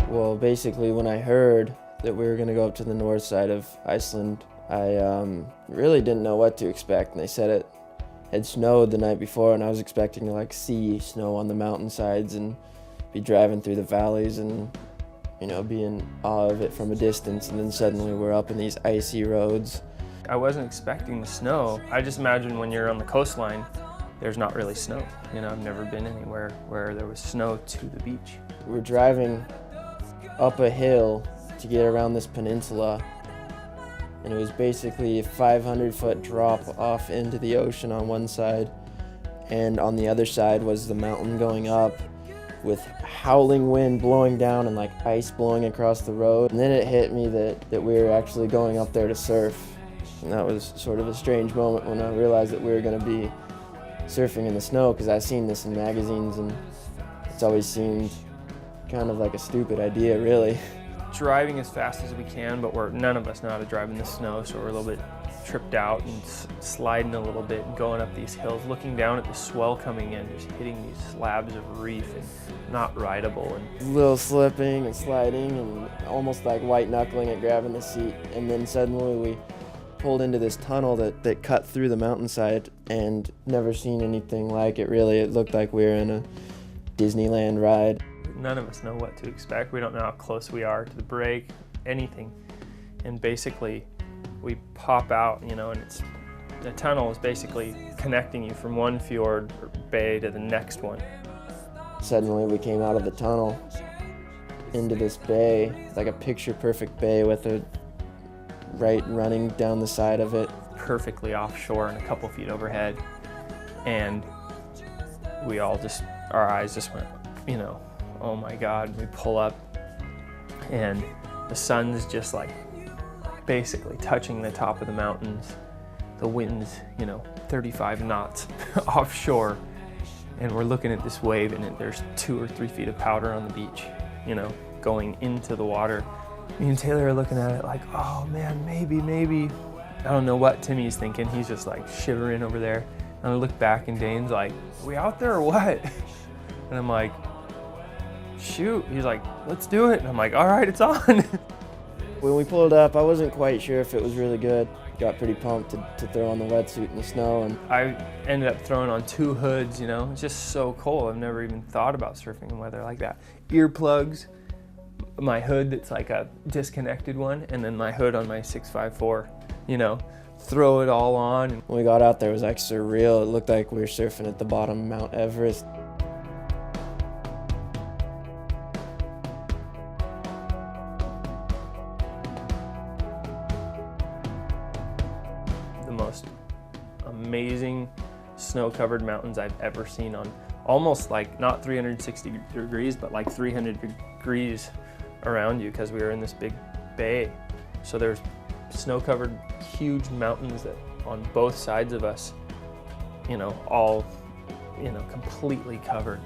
Well, basically, when I heard that we were going to go up to the north side of Iceland, I really didn't know what to expect. And they said it had snowed the night before, and I was expecting to see snow on the mountainsides and be driving through the valleys and, be in awe of it from a distance. And then suddenly we're up in these icy roads. I wasn't expecting the snow. I just imagine when you're on the coastline, there's not really snow. I've never been anywhere where there was snow to the beach. We're driving up a hill to get around this peninsula, and it was basically a 500-foot drop off into the ocean on one side, and on the other side was the mountain going up with howling wind blowing down and ice blowing across the road. And then it hit me that we were actually going up there to surf, and that was sort of a strange moment when I realized that we were going to be surfing in the snow, because I've seen this in magazines and it's always seemed kind of like a stupid idea, really. Driving as fast as we can, but none of us know how to drive in the snow, so we're a little bit tripped out and sliding a little bit and going up these hills, looking down at the swell coming in, just hitting these slabs of reef and not rideable. And a little slipping and sliding and almost like white knuckling at grabbing the seat. And then suddenly we pulled into this tunnel that cut through the mountainside, and never seen anything like it, really. It looked like we were in a Disneyland ride. None of us know what to expect. We don't know how close we are to the break, anything. And basically, we pop out, and the tunnel is basically connecting you from one fjord or bay to the next one. Suddenly we came out of the tunnel into this bay, like a picture-perfect bay with a running down the side of it. Perfectly offshore and a couple feet overhead. And we all our eyes just went, oh my God. We pull up and the sun's just basically touching the top of the mountains. The wind's, 35 knots offshore. And we're looking at this wave, and there's 2 or 3 feet of powder on the beach, going into the water. Me and Taylor are looking at it like, oh man, maybe. I don't know what Timmy's thinking. He's just shivering over there. And I look back and Dane's like, are we out there or what? And I'm like, shoot. He's like, let's do it. And I'm like, all right, it's on. When we pulled up, I wasn't quite sure if it was really good. Got pretty pumped to throw on the wetsuit in the snow. And I ended up throwing on 2 hoods, It's just so cold. I've never even thought about surfing in weather like that. Earplugs, my hood that's a disconnected one, and then my hood on my 654, throw it all on. When we got out there, it was surreal. It looked like we were surfing at the bottom of Mount Everest. The most amazing snow-covered mountains I've ever seen, on almost not 360 degrees, but 300 degrees around you, because we were in this big bay. So there's snow-covered huge mountains that on both sides of us, all, completely covered.